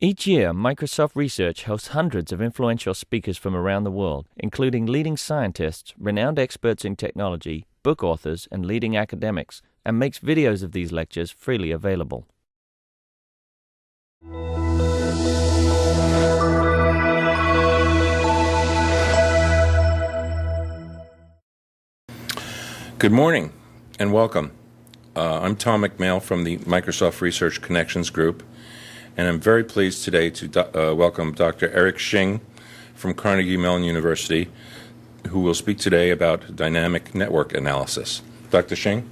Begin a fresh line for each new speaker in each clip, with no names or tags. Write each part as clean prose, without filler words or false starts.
Each year, Microsoft Research hosts hundreds of influential speakers from around the world, including leading scientists, renowned experts in technology, book authors, and leading academics, and makes videos of these lectures freely available.
Good morning and welcome. I'm Tom McMail from the Microsoft Research Connections Group, and I'm very pleased today to welcome Dr. Eric Xing from Carnegie Mellon University, who will speak today about dynamic network analysis. Dr. Xing?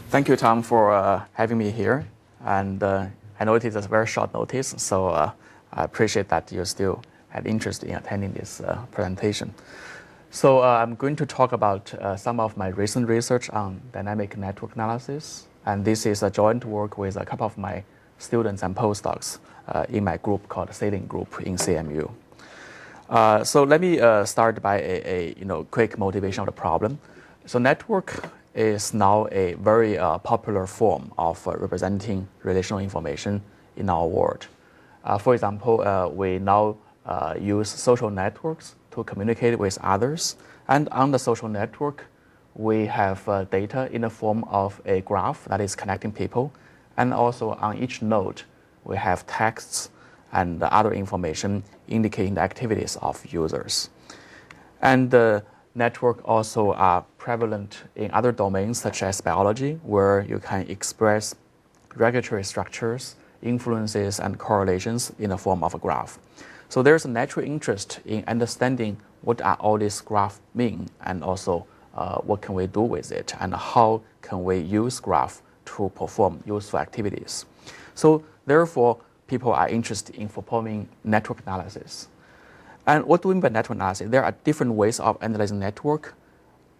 Thank you, Tom, for having me here. And I know it is a very short notice, so I appreciate that you still had interest in attending this presentation. So I'm going to talk about some of my recent research on dynamic network analysis. And this is a joint work with a couple of my students and postdocs in my group called Sailing Group in CMU. So let me start by a quick motivation of the problem. So network is now a very popular form of representing relational information in our world. For example, we now use social networks to communicate with others. And on the social network, we have data in the form of a graph that is connecting people. And also on each node, we have texts and other information indicating the activities of users. And the network also are prevalent in other domains such as biology, where you can express regulatory structures, influences, and correlations in the form of a graph. So there's a natural interest in understanding what are all these graphs mean, and also what can we do with it, and how can we use graph to perform useful activities. So therefore, people are interested in performing network analysis. And what do we mean by network analysis? There are different ways of analyzing network,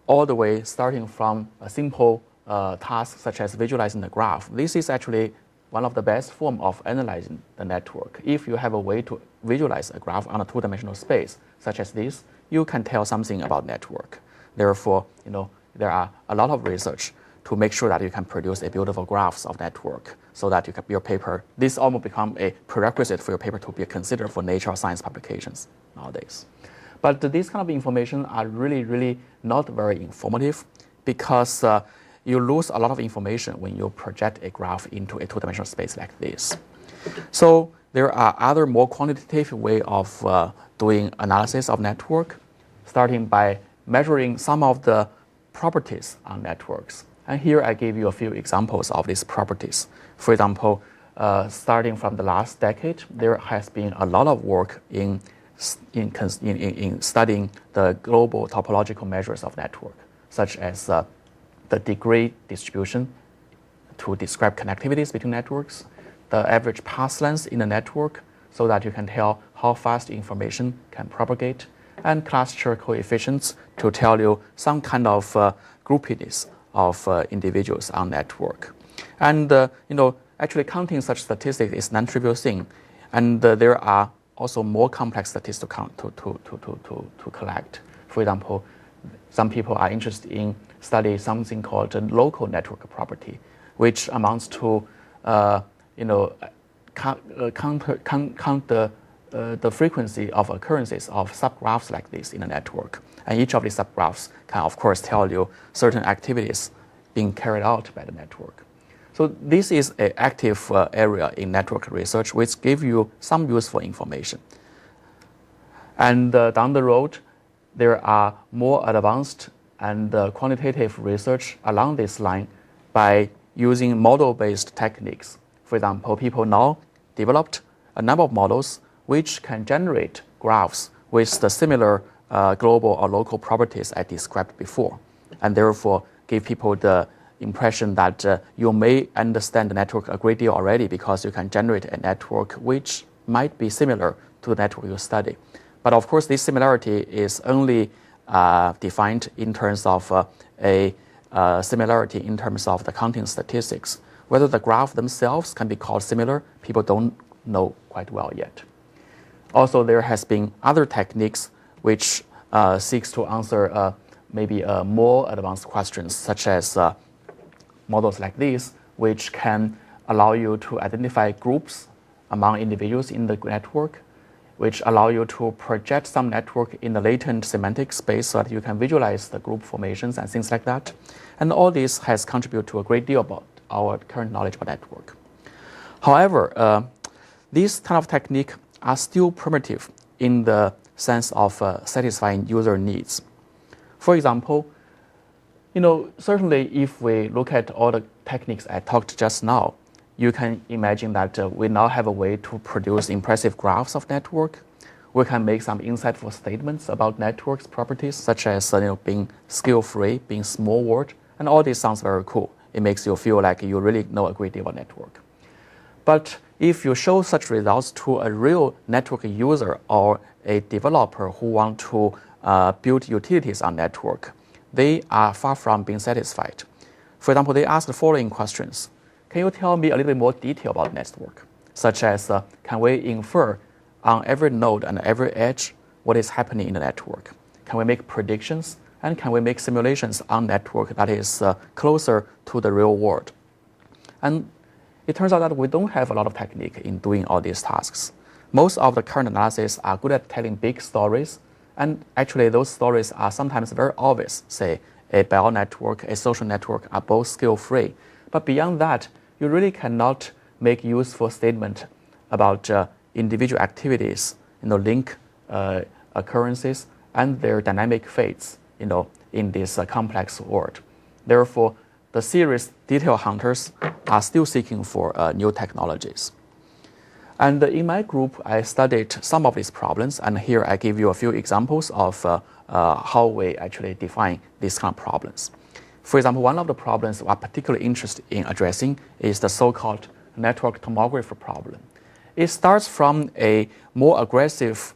all the way starting from a simple task such as visualizing the graph. This is actually one of the best forms of analyzing the network. If you have a way to visualize a graph on a two-dimensional space, such as this, you can tell something about network. Therefore, there are a lot of research to make sure that you can produce a beautiful graphs of network, so that your paper, this almost become a prerequisite for your paper to be considered for Nature or Science publications nowadays. But these kind of information are really not very informative, because you lose a lot of information when you project a graph into a two-dimensional space like this. So there are other more quantitative way of doing analysis of network, starting by measuring some of the properties on networks. And here I give you a few examples of these properties. For example, starting from the last decade, there has been a lot of work in studying the global topological measures of network, such as the degree distribution to describe connectivities between networks, the average path length in the network, so that you can tell how fast information can propagate, and cluster coefficients to tell you some kind of groupiness of individuals on network. And actually counting such statistics is non-trivial thing, and there are also more complex statistics to count to collect. For example, some people are interested in study something called a local network property, which amounts to count the frequency of occurrences of subgraphs like this in a network. And each of these subgraphs can, of course, tell you certain activities being carried out by the network. So this is an active area in network research, which gives you some useful information. And down the road, there are more advanced and quantitative research along this line by using model-based techniques. For example, people now developed a number of models which can generate graphs with the similar global or local properties I described before, and therefore give people the impression that you may understand the network a great deal already, because you can generate a network which might be similar to the network you study. But of course, this similarity is only defined in terms of a similarity in terms of the counting statistics. Whether the graph themselves can be called similar, people don't know quite well yet. Also, there has been other techniques which seeks to answer maybe more advanced questions, such as models like this, which can allow you to identify groups among individuals in the network, which allow you to project some network in the latent semantic space so that you can visualize the group formations and things like that. And all this has contributed to a great deal about our current knowledge about network. However, these kind of techniques are still primitive in the sense of satisfying user needs. For example, certainly if we look at all the techniques I talked just now, you can imagine that we now have a way to produce impressive graphs of network. We can make some insightful statements about networks properties, such as being scale-free, being small word, and all this sounds very cool. It makes you feel like you really know a great deal about network. But if you show such results to a real network user or a developer who want to build utilities on network, they are far from being satisfied. For example, they ask the following questions. Can you tell me a little bit more detail about network? Such as, can we infer on every node and every edge what is happening in the network? Can we make predictions? And can we make simulations on network that is closer to the real world? And it turns out that we don't have a lot of technique in doing all these tasks. Most of the current analysis are good at telling big stories, and actually those stories are sometimes very obvious. Say, a bio network, a social network are both scale-free. But beyond that, you really cannot make useful statement about individual activities, link occurrences and their dynamic fates, in this complex world. Therefore, the serious detail hunters are still seeking for new technologies. And in my group, I studied some of these problems, and here I give you a few examples of how we actually define these kind of problems. For example, one of the problems we are particularly interested in addressing is the so-called network tomography problem. It starts from a more aggressive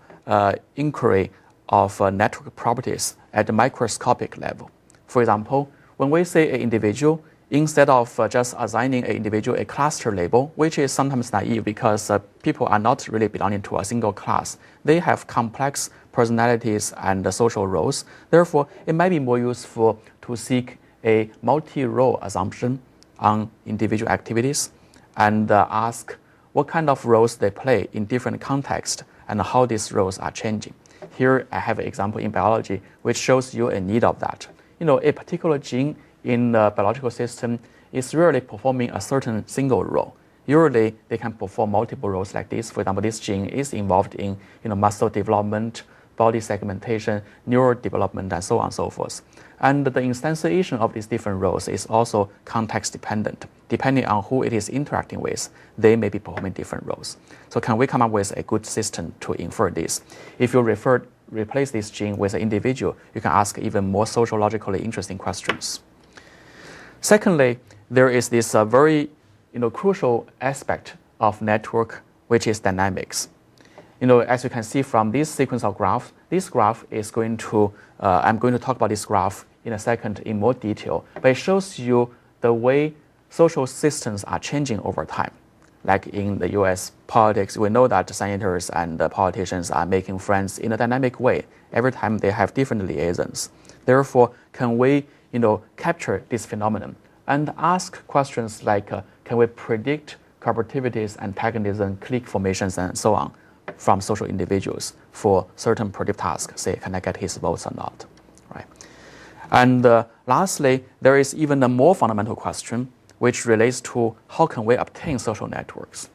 inquiry of network properties at the microscopic level. For example, when we say an individual, instead of just assigning an individual a cluster label, which is sometimes naive because people are not really belonging to a single class. They have complex personalities and social roles. Therefore, it might be more useful to seek a multi-role assumption on individual activities and ask what kind of roles they play in different contexts and how these roles are changing. Here I have an example in biology which shows you a need of that. A particular gene in the biological system is rarely performing a certain single role. Usually, they can perform multiple roles like this. For example, this gene is involved in muscle development, body segmentation, neural development, and so on and so forth. And the instantiation of these different roles is also context dependent. Depending on who it is interacting with, they may be performing different roles. So can we come up with a good system to infer this? If you replace this gene with an individual, you can ask even more sociologically interesting questions. Secondly, there is this very crucial aspect of network, which is dynamics. As you can see from this sequence of graphs, this graph is going to, I'm going to talk about this graph in a second in more detail, but it shows you the way social systems are changing over time. Like in the US politics, we know that senators and politicians are making friends in a dynamic way. Every time they have different liaisons. Therefore, can we capture this phenomenon and ask questions like, can we predict cooperativity, antagonism, clique formations, and so on from social individuals for certain predictive tasks? Say, can I get his votes or not? Right. And lastly, there is even a more fundamental question, which relates to how can we obtain social networks.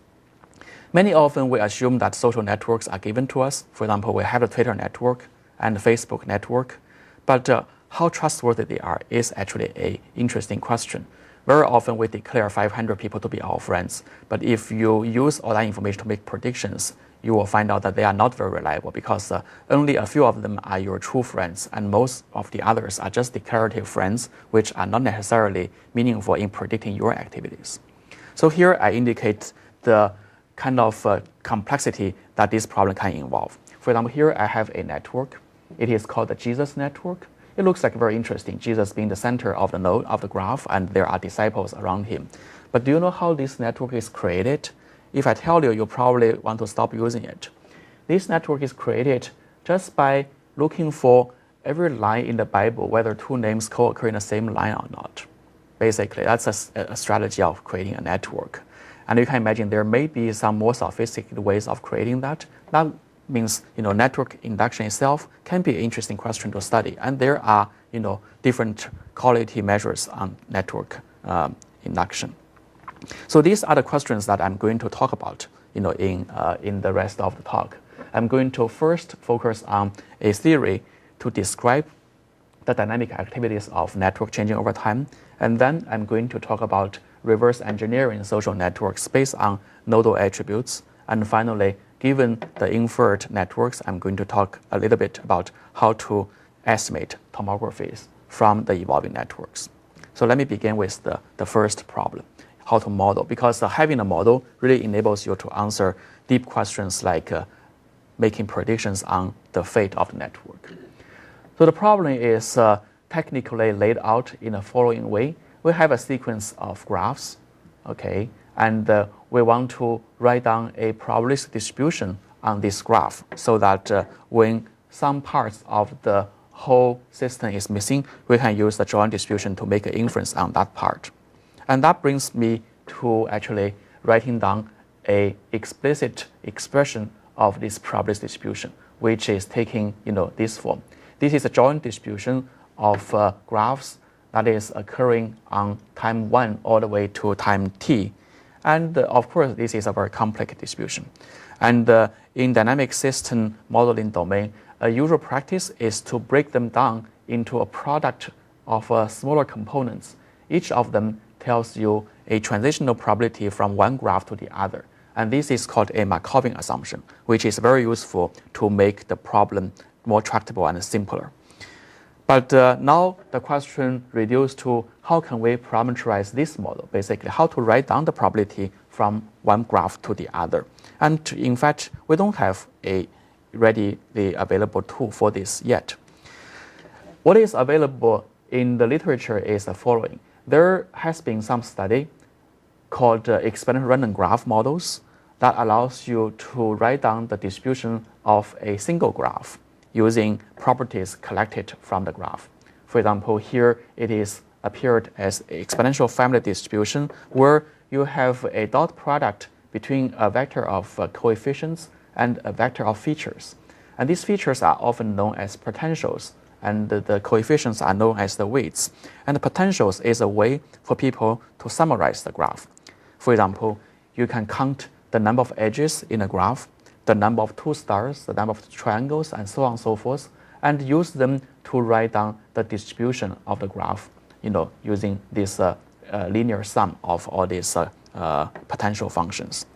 Many often we assume that social networks are given to us. For example, we have the Twitter network and the Facebook network, but how trustworthy they are is actually an interesting question. Very often we declare 500 people to be our friends, but if you use all that information to make predictions, you will find out that they are not very reliable because only a few of them are your true friends, and most of the others are just declarative friends, which are not necessarily meaningful in predicting your activities. So here I indicate the kind of complexity that this problem can involve. For example, here I have a network. It is called the Jesus network. It looks like very interesting, Jesus being the center of the node of the graph, and there are disciples around him. But do you know how this network is created? If I tell you, you probably want to stop using it. This network is created just by looking for every line in the Bible, whether two names co-occur in the same line or not. Basically, that's a strategy of creating a network. And you can imagine there may be some more sophisticated ways of creating that. That means network induction itself can be an interesting question to study. And there are different quality measures on network induction. So these are the questions that I'm going to talk about in the rest of the talk. I'm going to first focus on a theory to describe the dynamic activities of network changing over time. And then I'm going to talk about reverse engineering social networks based on nodal attributes. And finally, given the inferred networks, I'm going to talk a little bit about how to estimate tomographies from the evolving networks. So let me begin with the first problem, how to model, because having a model really enables you to answer deep questions like making predictions on the fate of the network. So the problem is technically laid out in the following way. We have a sequence of graphs, okay, and we want to write down a probabilistic distribution on this graph so that when some parts of the whole system is missing, we can use the joint distribution to make an inference on that part. And that brings me to actually writing down an explicit expression of this probabilistic distribution, which is taking this form. This is a joint distribution of graphs that is occurring on time 1 all the way to time t. And of course, this is a very complex distribution. And in dynamic system modeling domain, a usual practice is to break them down into a product of smaller components. Each of them tells you a transitional probability from one graph to the other. And this is called a Markovian assumption, which is very useful to make the problem more tractable and simpler. But now the question reduced to how can we parameterize this model, basically how to write down the probability from one graph to the other. And in fact, we don't have a readily available tool for this yet. What is available in the literature is the following. There has been some study called exponential random graph models that allows you to write down the distribution of a single graph using properties collected from the graph. For example, here it is appeared as an exponential family distribution where you have a dot product between a vector of coefficients and a vector of features. And these features are often known as potentials, and the coefficients are known as the weights. And the potentials is a way for people to summarize the graph. For example, you can count the number of edges in a graph, the number of two stars, the number of triangles, and so on and so forth, and use them to write down the distribution of the graph, using this linear sum of all these potential functions.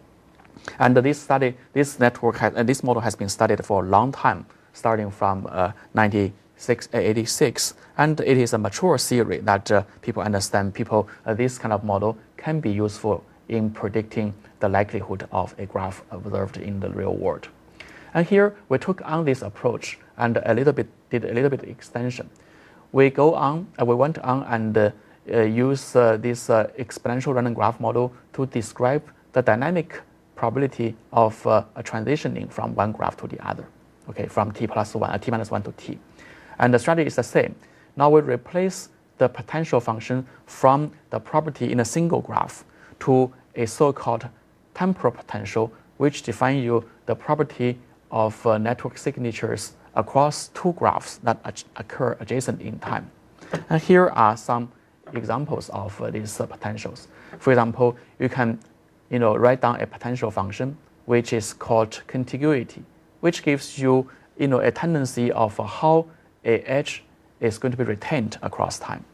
And this model has been studied for a long time, starting from 1986, and it is a mature theory that people understand. This kind of model can be useful in predicting the likelihood of a graph observed in the real world. And here we took on this approach and did a little bit extension. We went on and use this exponential random graph model to describe the dynamic probability of transitioning from one graph to the other, okay, from t plus 1, t minus 1 to t. And the strategy is the same. Now we replace the potential function from the property in a single graph to a so-called temporal potential, which defines the property of network signatures across two graphs that occur adjacent in time. And here are some examples of these potentials. For example, you can write down a potential function which is called contiguity, which gives you a tendency of how an edge is going to be retained across time.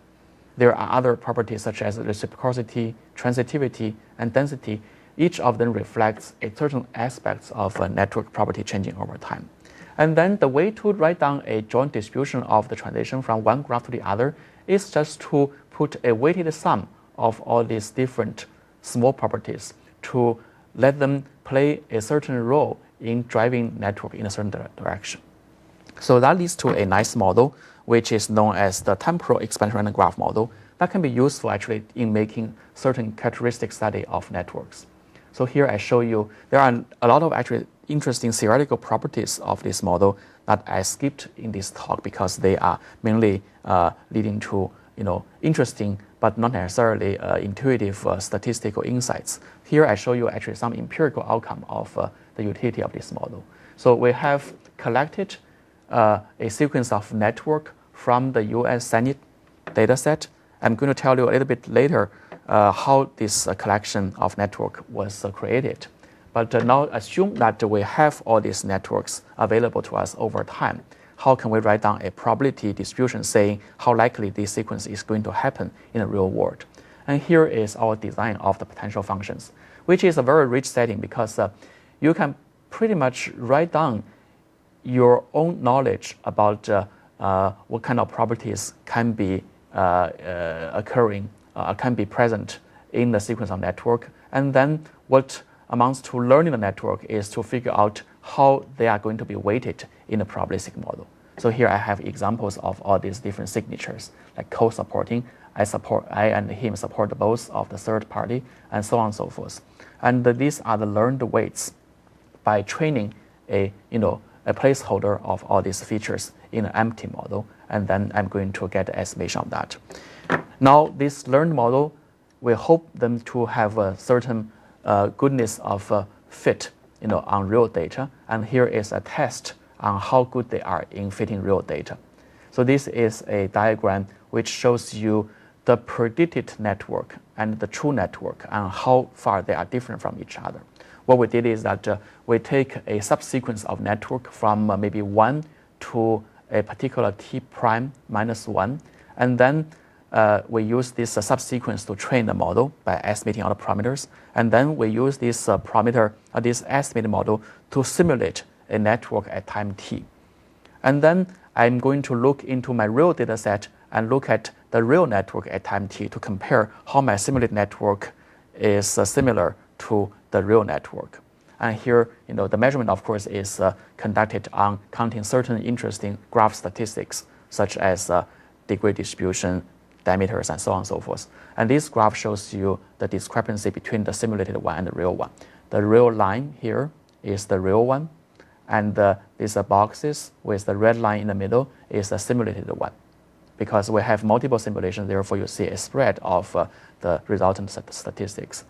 There are other properties such as reciprocity, transitivity, and density. Each of them reflects a certain aspects of a network property changing over time. And then the way to write down a joint distribution of the transition from one graph to the other is just to put a weighted sum of all these different small properties to let them play a certain role in driving network in a certain direction. So that leads to a nice model, which is known as the temporal exponential random graph model, that can be useful actually in making certain characteristic study of networks. So here I show you there are a lot of actually interesting theoretical properties of this model that I skipped in this talk because they are mainly leading to interesting but not necessarily intuitive statistical insights. Here I show you actually some empirical outcome of the utility of this model. So we have collected a sequence of network from the US Senate dataset. I'm going to tell you a little bit later how this collection of network was created. But now assume that we have all these networks available to us over time. How can we write down a probability distribution saying how likely this sequence is going to happen in the real world? And here is our design of the potential functions, which is a very rich setting because you can pretty much write down your own knowledge about what kind of properties can be occurring, can be present in the sequence of network. And then what amounts to learning the network is to figure out how they are going to be weighted in the probabilistic model. So here I have examples of all these different signatures, like co-supporting. I and him support both of the third party, and so on and so forth. And these are the learned weights by training a placeholder of all these features in an empty model, and then I'm going to get the estimation of that. Now, this learned model, we hope them to have a certain goodness of fit, on real data. And here is a test on how good they are in fitting real data. So this is a diagram which shows you the predicted network and the true network and how far they are different from each other. What we did is that we take a subsequence of network from maybe 1 to a particular t prime minus 1, and then we use this subsequence to train the model by estimating all the parameters, and then we use this this estimated model to simulate a network at time t. And then I'm going to look into my real data set and look at the real network at time t to compare how my simulated network is similar to the real network. And here, the measurement, of course, is conducted on counting certain interesting graph statistics, such as degree distribution, diameters, and so on and so forth. And this graph shows you the discrepancy between the simulated one and the real one. The real line here is the real one, and these boxes with the red line in the middle is the simulated one. Because we have multiple simulations, therefore you see a spread of the resultant statistics.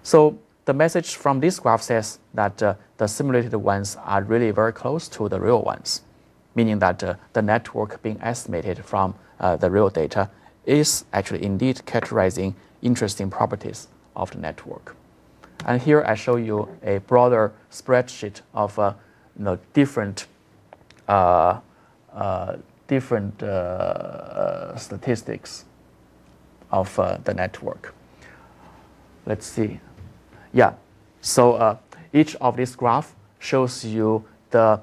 So the message from this graph says that the simulated ones are really very close to the real ones, meaning that the network being estimated from the real data is actually indeed characterizing interesting properties of the network. And here I show you a broader spreadsheet of different statistics of the network. Let's see. Yeah, so each of these graphs shows you the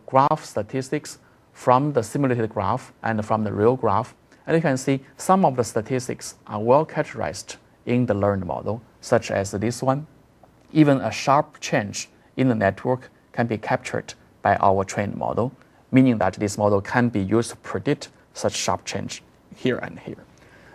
graph statistics from the simulated graph and from the real graph. And you can see some of the statistics are well characterized in the learned model, such as this one. Even a sharp change in the network can be captured by our trained model, meaning that this model can be used to predict such sharp change here and here.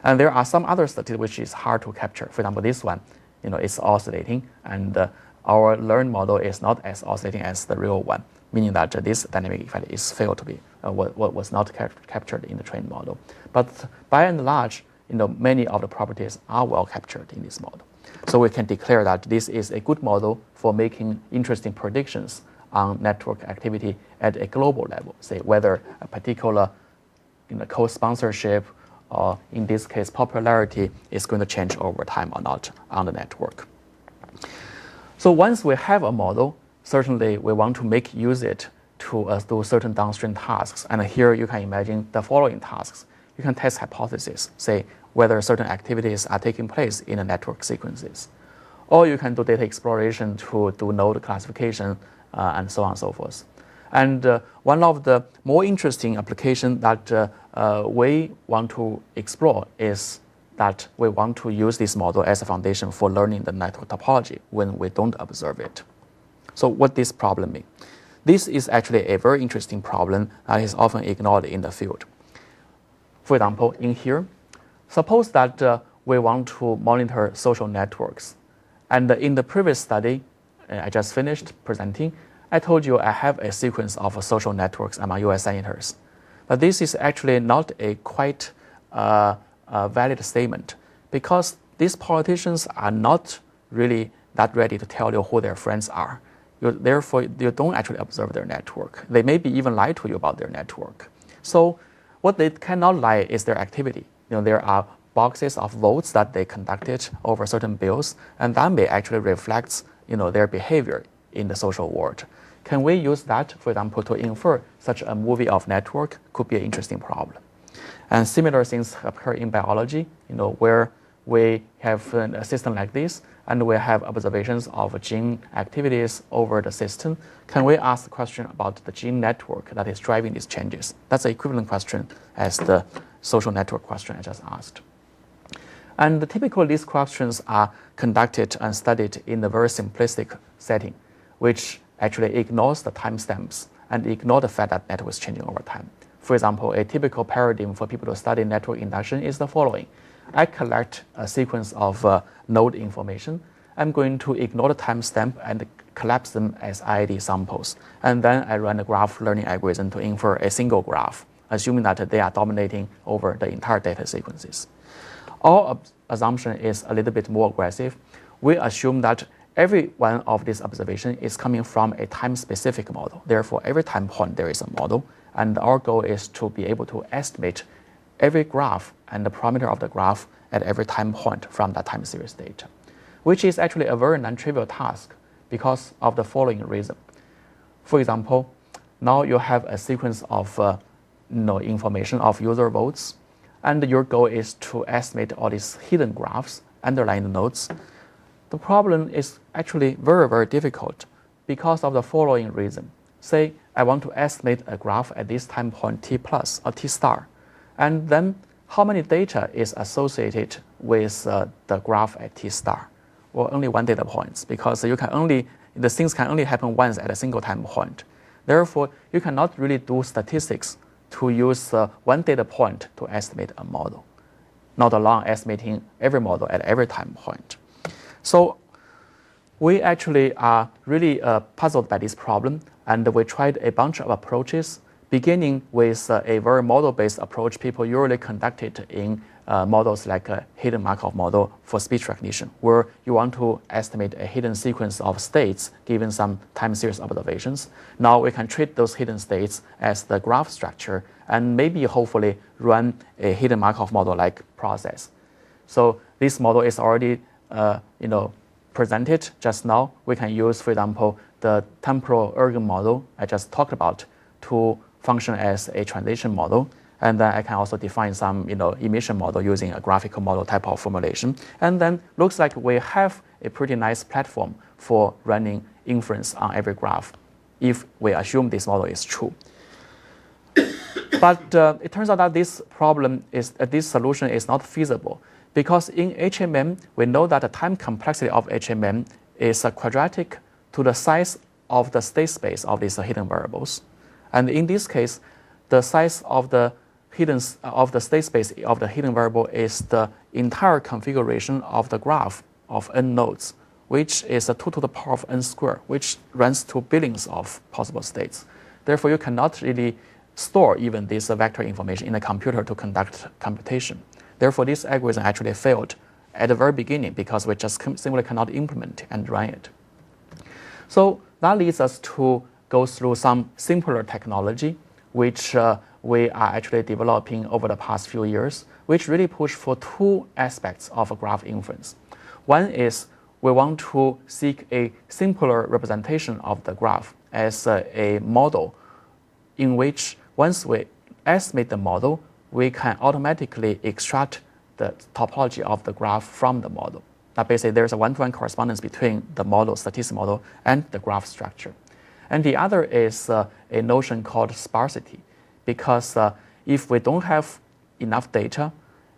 And there are some other statistics which is hard to capture. For example, this one, is oscillating, and our learned model is not as oscillating as the real one, meaning that this dynamic effect is failed to be was not captured in the trained model. But by and large, many of the properties are well captured in this model. So we can declare that this is a good model for making interesting predictions on network activity at a global level, say whether a particular co-sponsorship or in this case popularity is going to change over time or not on the network. So once we have a model, certainly we want to make use it to do certain downstream tasks. And here you can imagine the following tasks. You can test hypotheses, say whether certain activities are taking place in the network sequences. Or you can do data exploration to do node classification and so on and so forth. And one of the more interesting applications that we want to explore is that we want to use this model as a foundation for learning the network topology when we don't observe it. So what this problem mean? This is actually a very interesting problem that is often ignored in the field. For example, in here, suppose that we want to monitor social networks. And in the previous study, I just finished presenting, I told you I have a sequence of social networks among US senators. But this is actually not a quite valid statement, because these politicians are not really that ready to tell you who their friends are. Therefore, you don't actually observe their network. They maybe even lie to you about their network. So what they cannot lie is their activity. There are boxes of votes that they conducted over certain bills, and that may actually reflect their behavior in the social world. Can we use that, for example, to infer such a movie of network? Could be an interesting problem. And similar things occur in biology, where we have a system like this, and we have observations of gene activities over the system. Can we ask the question about the gene network that is driving these changes? That's an equivalent question as the social network question I just asked. And typically, these questions are conducted and studied in a very simplistic setting, which actually ignores the timestamps and ignore the fact that network is changing over time. For example, a typical paradigm for people to study network induction is the following. I collect a sequence of node information. I'm going to ignore the timestamp and collapse them as IID samples. And then I run a graph learning algorithm to infer a single graph, assuming that they are dominating over the entire data sequences. Our assumption is a little bit more aggressive. We assume that every one of these observations is coming from a time-specific model. Therefore, every time point there is a model, and our goal is to be able to estimate every graph and the parameter of the graph at every time point from that time series data, which is actually a very non-trivial task because of the following reason. For example, now you have a sequence of information of user votes, and your goal is to estimate all these hidden graphs underlying the nodes. The problem is actually very, very difficult because of the following reason. Say I want to estimate a graph at this time point t plus or t star, and then how many data is associated with the graph at t star? Well, only one data point, because the things can only happen once at a single time point. Therefore, you cannot really do statistics to use one data point to estimate a model, not alone estimating every model at every time point. So we actually are really puzzled by this problem, and we tried a bunch of approaches, beginning with a very model-based approach people usually conducted in models like a hidden Markov model for speech recognition, where you want to estimate a hidden sequence of states given some time series observations. Now we can treat those hidden states as the graph structure and maybe hopefully run a hidden Markov model-like process. So this model is already presented just now. We can use, for example, the temporal ergon model I just talked about to function as a transition model. And then I can also define some emission model using a graphical model type of formulation. And then looks like we have a pretty nice platform for running inference on every graph if we assume this model is true. But it turns out that this solution is not feasible, because in HMM, we know that the time complexity of HMM is quadratic to the size of the state space of these hidden variables. And in this case, the size of the state space of the hidden variable is the entire configuration of the graph of n nodes, which is 2 to the power of n squared, which runs to billions of possible states. Therefore, you cannot really store even this vector information in a computer to conduct computation. Therefore, this algorithm actually failed at the very beginning because we just simply cannot implement and run it. So that leads us to go through some simpler technology, which we are actually developing over the past few years, which really push for two aspects of graph inference. One is we want to seek a simpler representation of the graph as a model in which once we estimate the model, we can automatically extract the topology of the graph from the model. Now basically there's a one-to-one correspondence between the model, statistical model, and the graph structure. And the other is a notion called sparsity, because if we don't have enough data,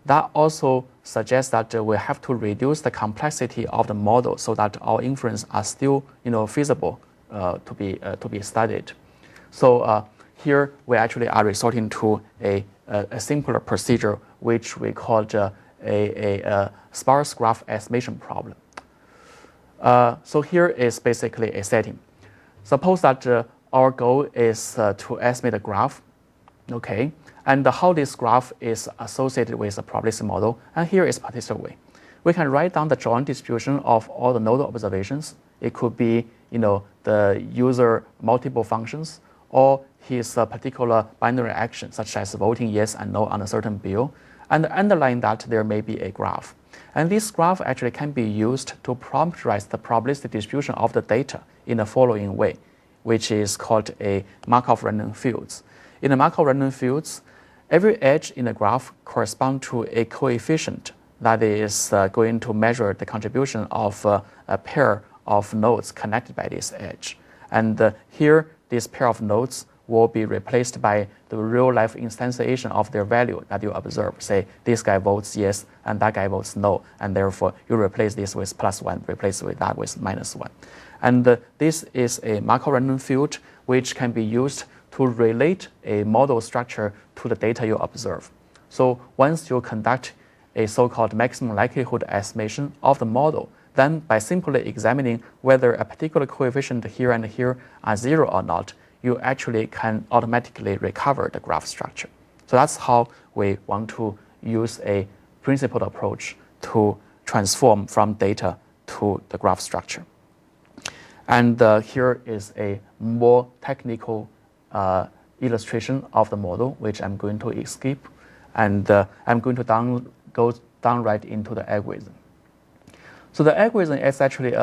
that also suggests that we have to reduce the complexity of the model so that our inference are still feasible to be studied. So here we actually are resorting to a simpler procedure, which we call a sparse graph estimation problem. So here is basically a setting. Suppose that our goal is to estimate a graph. Okay, And how this graph is associated with a probabilistic model, and here is partition way. We can write down the joint distribution of all the nodal observations. It could be, the user multiple functions, or his particular binary action, such as voting yes and no on a certain bill. And underlying that, there may be a graph. And this graph actually can be used to parameterize the probabilistic distribution of the data in the following way, which is called a Markov random fields. In the Markov random fields, every edge in the graph corresponds to a coefficient that is going to measure the contribution of a pair of nodes connected by this edge. And here, this pair of nodes will be replaced by the real-life instantiation of their value that you observe. Say, this guy votes yes, and that guy votes no, and therefore you replace this with +1, replace with that with -1. And this is a Markov random field which can be used to relate a model structure to the data you observe. So once you conduct a so-called maximum likelihood estimation of the model, then by simply examining whether a particular coefficient here and here are 0 or not, you actually can automatically recover the graph structure. So that's how we want to use a principled approach to transform from data to the graph structure. And here is a more technical illustration of the model, which I'm going to skip. And I'm going to go down right into the algorithm. So the algorithm is actually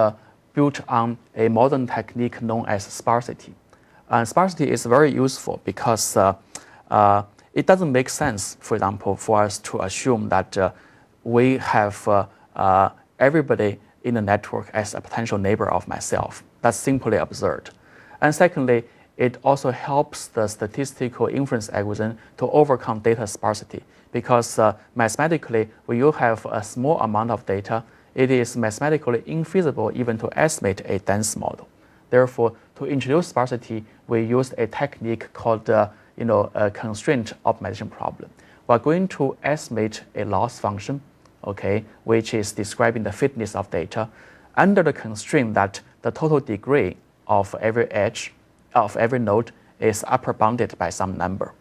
built on a modern technique known as sparsity. And sparsity is very useful because it doesn't make sense, for example, for us to assume that we have everybody in the network as a potential neighbor of myself. That's simply absurd. And secondly, it also helps the statistical inference algorithm to overcome data sparsity because mathematically, when you have a small amount of data, it is mathematically infeasible even to estimate a dense model. Therefore, to introduce sparsity, we used a technique called a constraint optimization problem. We're going to estimate a loss function, okay, which is describing the fitness of data, under the constraint that the total degree of every edge of every node is upper bounded by some number.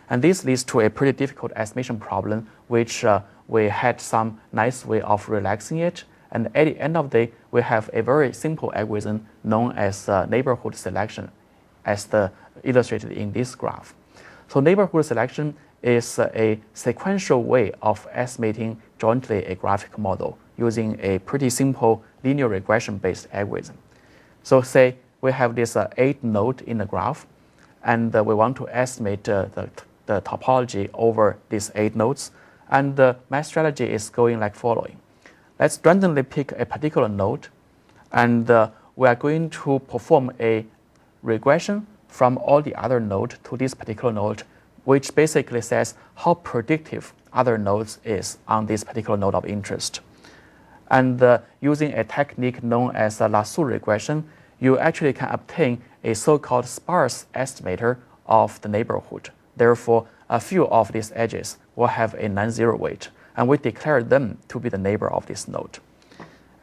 And this leads to a pretty difficult estimation problem, which we had some nice way of relaxing it. And at the end of the day, we have a very simple algorithm known as neighborhood selection, as illustrated in this graph. So neighborhood selection is a sequential way of estimating jointly a graphic model using a pretty simple linear regression-based algorithm. So say we have this 8 node in the graph, and we want to estimate the topology over these 8 nodes. And my strategy is going like following. Let's randomly pick a particular node, and we are going to perform a regression from all the other nodes to this particular node, which basically says how predictive other nodes is on this particular node of interest. And using a technique known as lasso regression, you actually can obtain a so-called sparse estimator of the neighborhood. Therefore, a few of these edges will have a non-zero weight, and we declare them to be the neighbor of this node.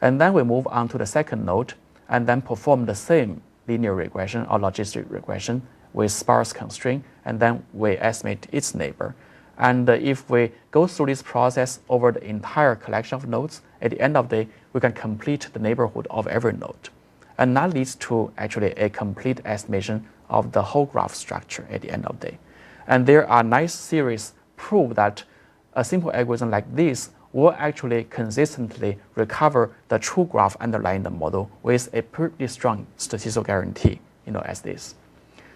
And then we move on to the second node, and then perform the same linear regression or logistic regression with sparse constraint, and then we estimate its neighbor. And if we go through this process over the entire collection of nodes, at the end of the day, we can complete the neighborhood of every node. And that leads to actually a complete estimation of the whole graph structure at the end of the day. And there are nice series prove that a simple algorithm like this will actually consistently recover the true graph underlying the model with a pretty strong statistical guarantee, as this.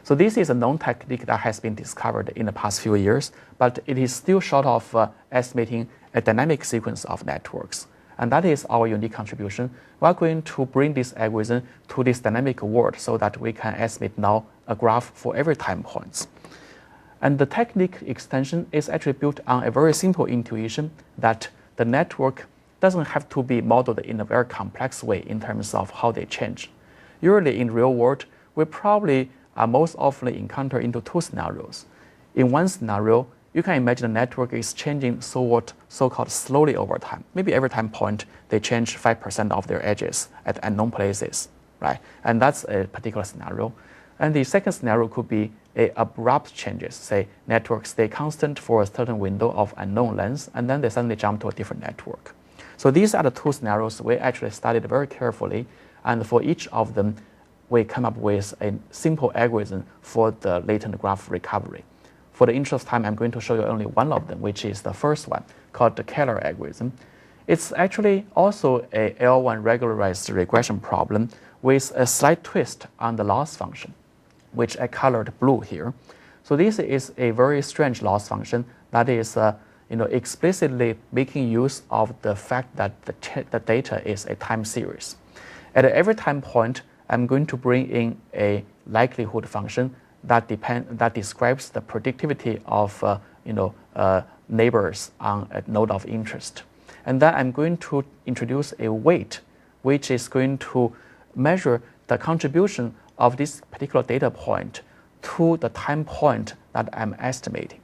So this is a known technique that has been discovered in the past few years, but it is still short of estimating a dynamic sequence of networks. And that is our unique contribution. We are going to bring this algorithm to this dynamic world so that we can estimate now a graph for every time points. And the technique extension is actually built on a very simple intuition that the network doesn't have to be modeled in a very complex way in terms of how they change. Usually in real world, we probably are most often encountered into 2 scenarios. In one scenario, you can imagine the network is changing so-called slowly over time. Maybe every time point, they change 5% of their edges at unknown places, right? And that's a particular scenario. And the second scenario could be abrupt changes. Say networks stay constant for a certain window of unknown length, and then they suddenly jump to a different network. So these are the two scenarios we actually studied very carefully, and for each of them, we come up with a simple algorithm for the latent graph recovery. For the interest of time, I'm going to show you only one of them, which is the first one, called the Keller algorithm. It's actually also a L1 regularized regression problem with a slight twist on the loss function, which I colored blue here. So this is a very strange loss function that is explicitly making use of the fact that the data is a time series. At every time point, I'm going to bring in a likelihood function that describes the predictivity of neighbors on a node of interest. And then I'm going to introduce a weight, which is going to measure the contribution of this particular data point to the time point that I'm estimating.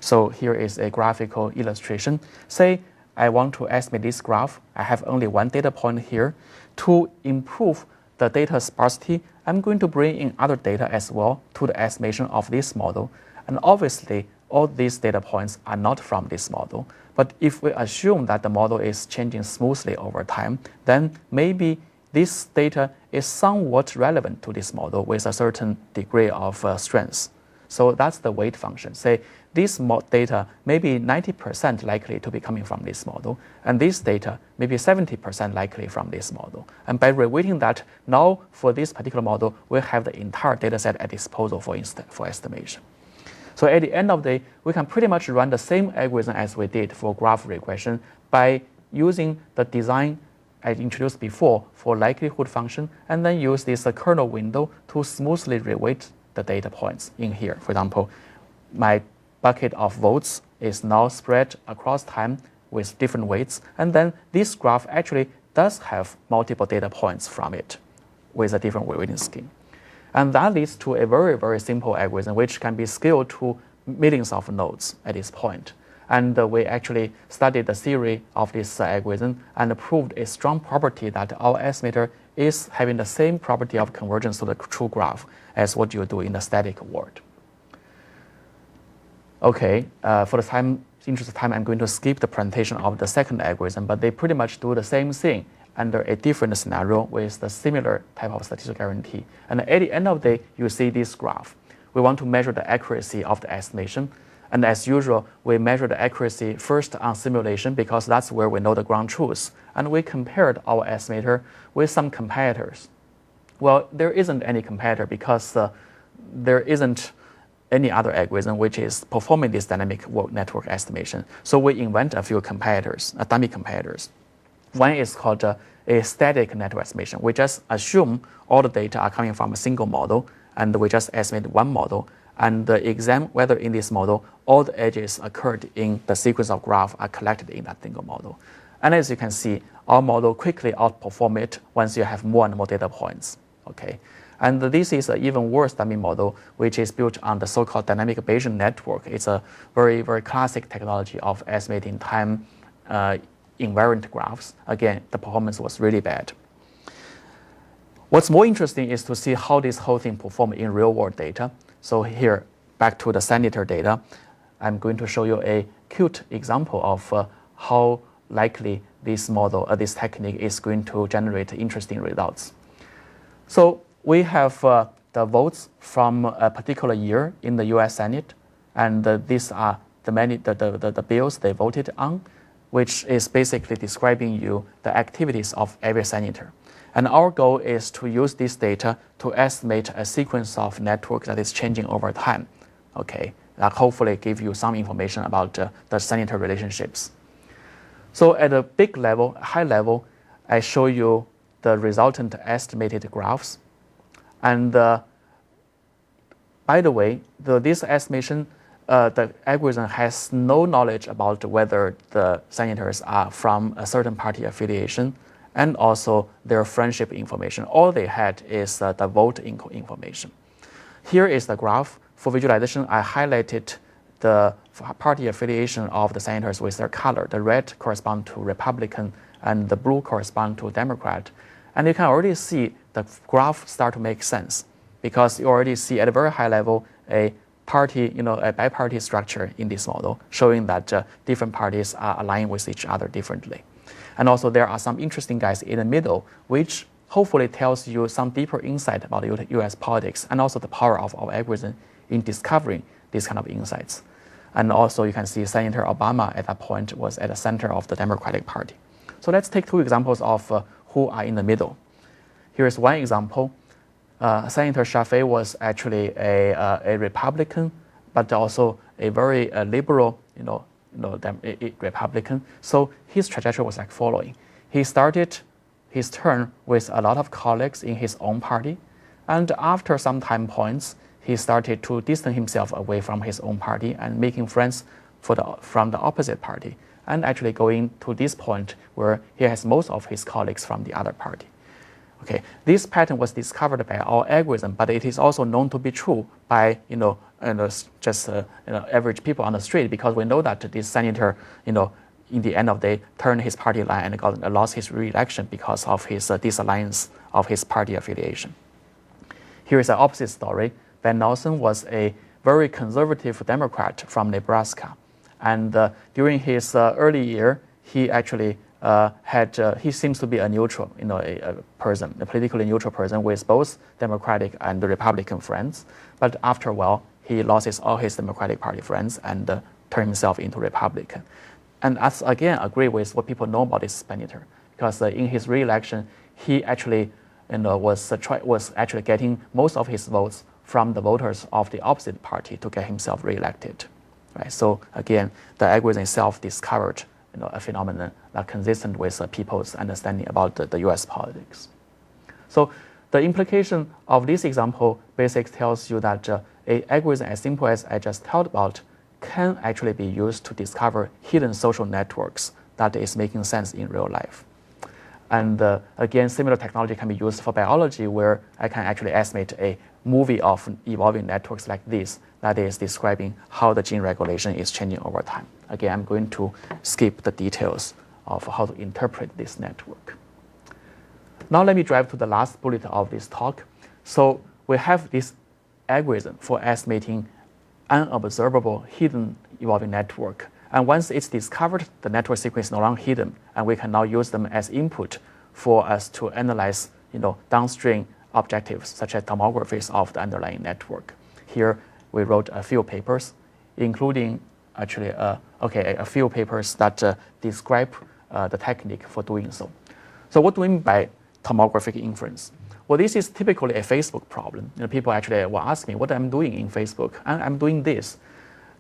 So here is a graphical illustration. Say I want to estimate this graph. I have only one data point here. To improve the data sparsity, I'm going to bring in other data as well to the estimation of this model. And obviously, all these data points are not from this model. But if we assume that the model is changing smoothly over time, then maybe this data is somewhat relevant to this model with a certain degree of strength. So that's the weight function. Say this data may be 90% likely to be coming from this model, and this data may be 70% likely from this model. And by reweighting that, now for this particular model, we have the entire data set at disposal for estimation. So at the end of the day, we can pretty much run the same algorithm as we did for graph regression by using the design I introduced before for likelihood function, and then use this kernel window to smoothly reweight the data points in here. For example, my bucket of votes is now spread across time with different weights, and then this graph actually does have multiple data points from it with a different weighting scheme. And that leads to a very, very simple algorithm which can be scaled to millions of nodes at this point. And we actually studied the theory of this algorithm and proved a strong property that our estimator is having the same property of convergence to the true graph as what you do in the static world. Okay, for the interest of time, I'm going to skip the presentation of the second algorithm, but they pretty much do the same thing under a different scenario with the similar type of statistical guarantee. And at the end of the day, you see this graph. We want to measure the accuracy of the estimation. And as usual, we measure the accuracy first on simulation because that's where we know the ground truth. And we compared our estimator with some competitors. Well, there isn't any competitor because there isn't any other algorithm which is performing this dynamic network estimation. So we invent a few competitors, dummy competitors. One is called a static network estimation. We just assume all the data are coming from a single model, and we just estimate one model, and examine whether in this model all the edges occurred in the sequence of graph are collected in that single model. And as you can see, our model quickly outperforms it once you have more and more data points. Okay, and this is an even worse dummy model, which is built on the so-called dynamic Bayesian network. It's a very, very classic technology of estimating time invariant graphs. Again, the performance was really bad. What's more interesting is to see how this whole thing performed in real-world data. So here, back to the senator data, I'm going to show you a cute example of how likely this model, this technique is going to generate interesting results. So we have the votes from a particular year in the US Senate, and these are the bills they voted on, which is basically describing you the activities of every senator. And our goal is to use this data to estimate a sequence of networks that is changing over time. Okay, that hopefully give you some information about the senator relationships. So at a big level, high level, I show you the resultant estimated graphs. And by the way, this estimation, the algorithm has no knowledge about whether the senators are from a certain party affiliation and also their friendship information. All they had is the vote information. Here is the graph. For visualization, I highlighted the party affiliation of the senators with their color. The red corresponds to Republican and the blue corresponds to Democrat. And you can already see the graph start to make sense because you already see at a very high level a party, a biparty structure in this model, showing that different parties are aligned with each other differently. And also there are some interesting guys in the middle, which hopefully tells you some deeper insight about US politics and also the power of our algorithm in discovering these kind of insights. And also you can see Senator Obama at that point was at the center of the Democratic Party. So let's take two examples of who are in the middle. Here is one example. Senator Shafee was actually a Republican, but also a very liberal, Republican. So his trajectory was like following. He started his term with a lot of colleagues in his own party, and after some time points, he started to distance himself away from his own party and making friends from the opposite party, and actually going to this point where he has most of his colleagues from the other party. Okay, this pattern was discovered by our algorithm, but it is also known to be true by average people on the street, because we know that this senator, in the end of the day, turned his party line and lost his re-election because of his disalliance of his party affiliation. Here is the opposite story. Ben Nelson was a very conservative Democrat from Nebraska, and during his early year, he actually he seems to be a neutral, a politically neutral person with both Democratic and Republican friends. But after a while, he lost all his Democratic Party friends and turned himself into Republican. And I again agree with what people know about this senator, because in his re-election, he actually was actually getting most of his votes from the voters of the opposite party to get himself re-elected. Right? So again, the algorithm itself discovered a phenomenon that consistent with people's understanding about the US politics. So the implication of this example basically tells you that an algorithm as simple as I just talked about can actually be used to discover hidden social networks that is making sense in real life. And again, similar technology can be used for biology, where I can actually estimate a movie of evolving networks like this that is describing how the gene regulation is changing over time. Again, I'm going to skip the details of how to interpret this network. Now let me drive to the last bullet of this talk. So we have this algorithm for estimating unobservable hidden evolving network. And once it's discovered, the network sequence is no longer hidden, and we can now use them as input for us to analyze downstream objectives such as tomographies of the underlying network. Here we wrote a few papers, including actually a few papers that describe the technique for doing so. So what do we mean by tomographic inference? Well, this is typically a Facebook problem. People actually will ask me what I'm doing in Facebook, and I'm doing this.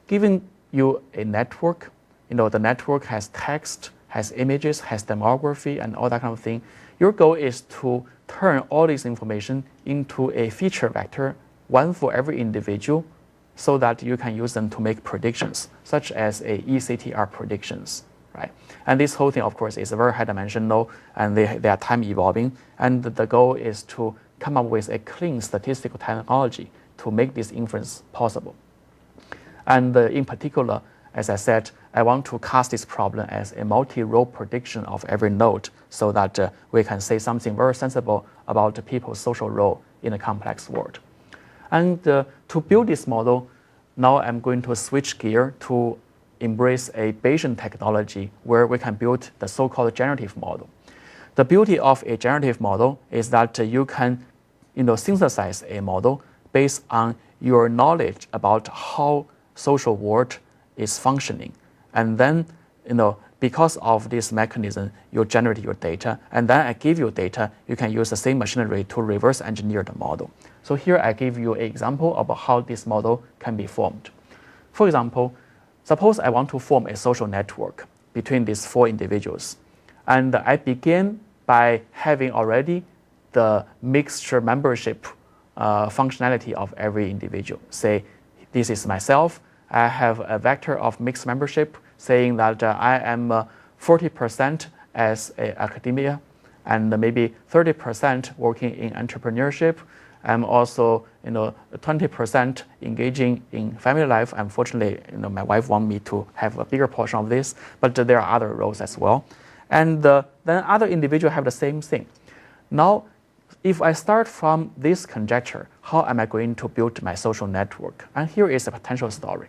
Giving you a network, the network has text, has images, has demography, and all that kind of thing. Your goal is to turn all this information into a feature vector, one for every individual, so that you can use them to make predictions, such as a ECTR predictions, right? And this whole thing, of course, is very high dimensional, and they are time evolving. And the goal is to come up with a clean statistical technology to make this inference possible. And in particular, as I said, I want to cast this problem as a multi-row prediction of every node, so that we can say something very sensible about the people's social role in a complex world. And to build this model, now I'm going to switch gear to embrace a Bayesian technology where we can build the so-called generative model. The beauty of a generative model is that you can synthesize a model based on your knowledge about how social world is functioning. And then, because of this mechanism, you generate your data, and then I give you data, you can use the same machinery to reverse engineer the model. So here I give you an example about how this model can be formed. For example, suppose I want to form a social network between these four individuals. And I begin by having already the mixture membership functionality of every individual. Say, this is myself. I have a vector of mixed membership saying that I am 40% as academia and maybe 30% working in entrepreneurship. I'm also 20% engaging in family life. Unfortunately, my wife wants me to have a bigger portion of this, but there are other roles as well. And then other individuals have the same thing. Now, if I start from this conjecture, how am I going to build my social network? And here is a potential story.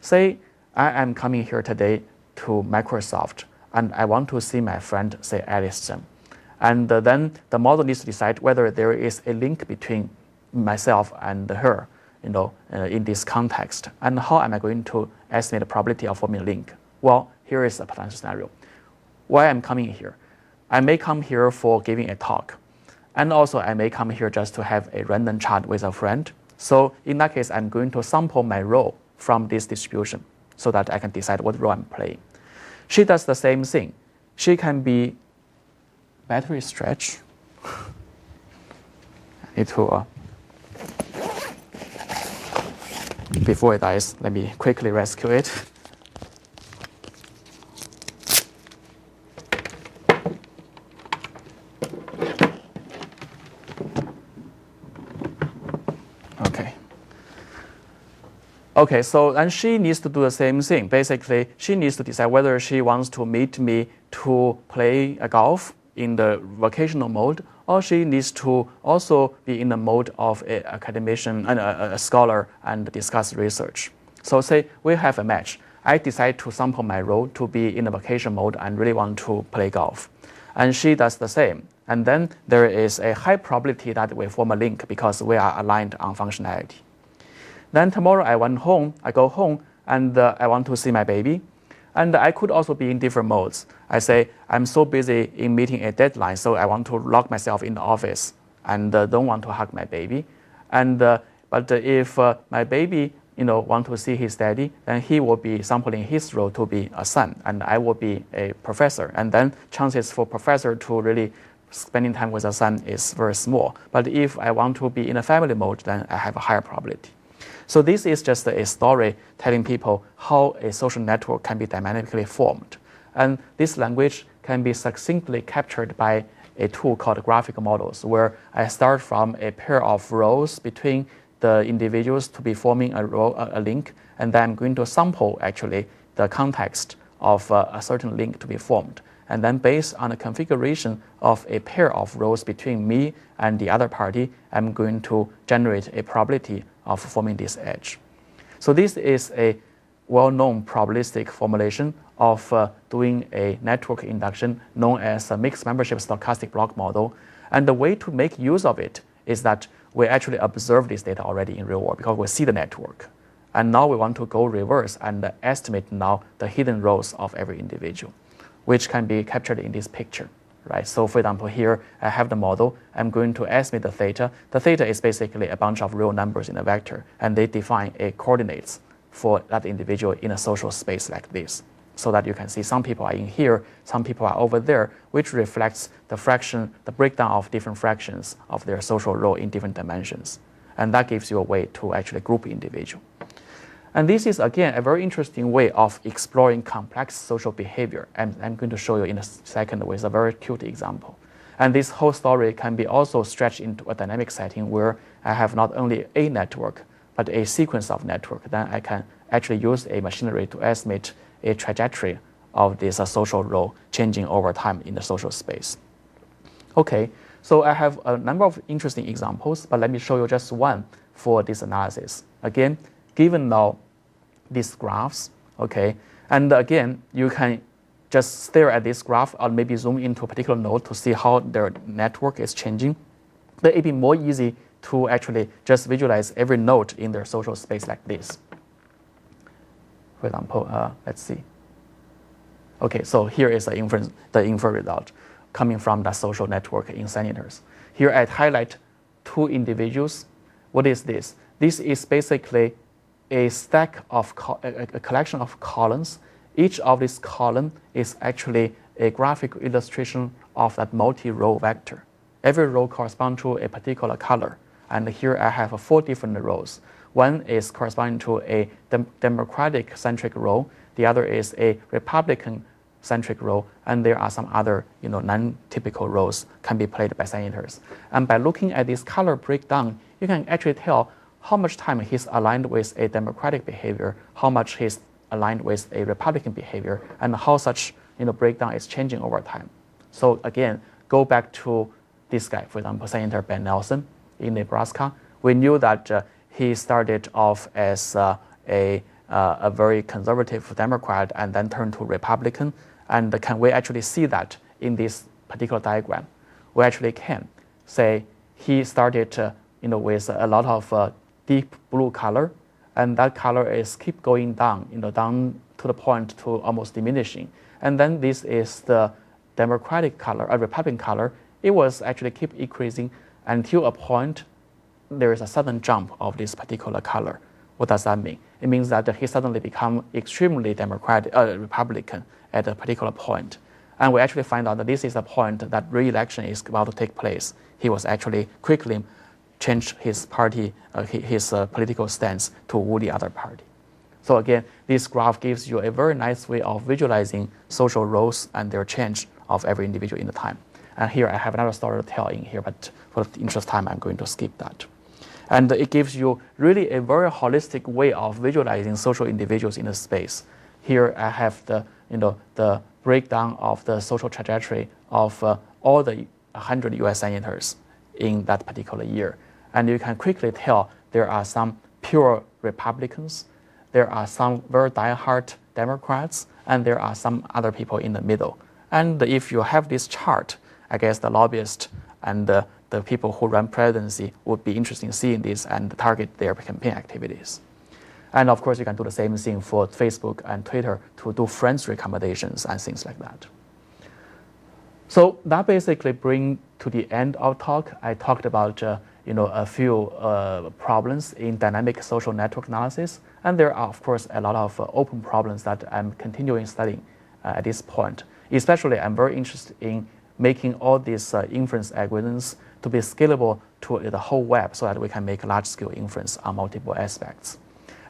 Say I am coming here today to Microsoft, and I want to see my friend, say Alice Chen. And then the model needs to decide whether there is a link between myself and her, in this context. And how am I going to estimate the probability of forming a link? Well, here is a potential scenario. Why I'm coming here? I may come here for giving a talk. And also, I may come here just to have a random chat with a friend. So in that case, I'm going to sample my role from this distribution so that I can decide what role I'm playing. She does the same thing. She can be battery stretch. I need to, before it dies, let me quickly rescue it. Okay, so then she needs to do the same thing. Basically, she needs to decide whether she wants to meet me to play a golf in the vocational mode, or she needs to also be in the mode of an academician and a scholar and discuss research. So say we have a match. I decide to sample my role to be in the vocation mode and really want to play golf. And she does the same. And then there is a high probability that we form a link because we are aligned on functionality. Then tomorrow I go home, and I want to see my baby. And I could also be in different modes. I say, I'm so busy in meeting a deadline, so I want to lock myself in the office and don't want to hug my baby. But if my baby want to see his daddy, then he will be sampling his role to be a son, and I will be a professor. And then chances for professor to really spending time with a son is very small. But if I want to be in a family mode, then I have a higher probability. So this is just a story telling people how a social network can be dynamically formed. And this language can be succinctly captured by a tool called graphical models, where I start from a pair of rows between the individuals to be forming a link, and then I'm going to sample actually the context of a certain link to be formed. And then based on the configuration of a pair of rows between me and the other party, I'm going to generate a probability of forming this edge. So this is a well-known probabilistic formulation of doing a network induction known as a mixed membership stochastic block model. And the way to make use of it is that we actually observe this data already in real world because we see the network. And now we want to go reverse and estimate now the hidden rows of every individual, which can be captured in this picture. Right? So for example, here I have the model. I'm going to estimate the theta. The theta is basically a bunch of real numbers in a vector, and they define a coordinates for that individual in a social space like this, so that you can see some people are in here, some people are over there, which reflects the breakdown of different fractions of their social role in different dimensions. And that gives you a way to actually group individual. And this is, again, a very interesting way of exploring complex social behavior. And I'm going to show you in a second with a very cute example. And this whole story can be also stretched into a dynamic setting where I have not only a network, but a sequence of network. Then I can actually use a machinery to estimate a trajectory of this social role changing over time in the social space. Okay, so I have a number of interesting examples, but let me show you just one for this analysis. Again, given now these graphs, okay, and again, you can just stare at this graph or maybe zoom into a particular node to see how their network is changing. But it'd be more easy to actually just visualize every node in their social space like this. For example, let's see. Okay, so here is the infer result coming from the social network in centimeters. Here I highlight two individuals. What is this? This is basically a stack of a collection of columns. Each of these columns is actually a graphical illustration of that multi-row vector. Every row corresponds to a particular color. And here I have 4 different rows. One is corresponding to a Democratic-centric row. The other is a Republican-centric row. And there are some other non-typical rows can be played by senators. And by looking at this color breakdown, you can actually tell how much time he's aligned with a Democratic behavior, how much he's aligned with a Republican behavior, and how such breakdown is changing over time. So again, go back to this guy, for example, Senator Ben Nelson in Nebraska. We knew that he started off as a very conservative Democrat and then turned to Republican. And can we actually see that in this particular diagram? We actually can say he started with a lot of deep blue color, and that color is keep going down, down to the point to almost diminishing. And then this is the Democratic color, a Republican color. It was actually keep increasing until a point there is a sudden jump of this particular color. What does that mean? It means that he suddenly become extremely Republican at a particular point. And we actually find out that this is a point that re-election is about to take place. He was actually quickly changed his party, his political stance to the other party. So again, this graph gives you a very nice way of visualizing social roles and their change of every individual in the time. And here I have another story to tell in here, but for the interest of time, I'm going to skip that. And it gives you really a very holistic way of visualizing social individuals in a space. Here I have the breakdown of the social trajectory of all the 100 US senators in that particular year. And you can quickly tell there are some pure Republicans, there are some very diehard Democrats, and there are some other people in the middle. And if you have this chart, I guess the lobbyists and the people who run presidency would be interested in seeing this and target their campaign activities. And of course, you can do the same thing for Facebook and Twitter to do friends recommendations and things like that. So that basically brings to the end of talk. I talked about a few problems in dynamic social network analysis, and there are of course a lot of open problems that I'm continuing studying at this point. Especially, I'm very interested in making all these inference algorithms to be scalable to the whole web so that we can make large-scale inference on multiple aspects.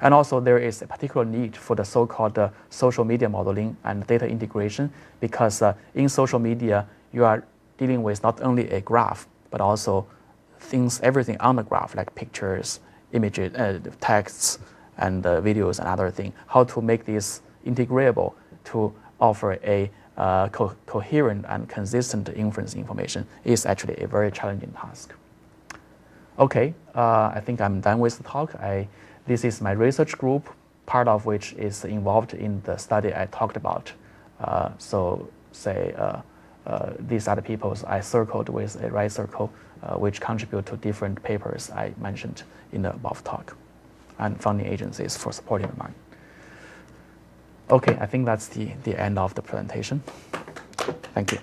And also, there is a particular need for the so-called social media modeling and data integration, because in social media, you are dealing with not only a graph, but also everything on the graph, like pictures, images, texts, and videos and other things. How to make this integratable to offer a coherent and consistent inference information is actually a very challenging task. Okay, I think I'm done with the talk. This is my research group, part of which is involved in the study I talked about. These are the people I circled with a right circle, which contribute to different papers I mentioned in the above talk, and funding agencies for supporting the mine. Okay, I think that's the end of the presentation. Thank you.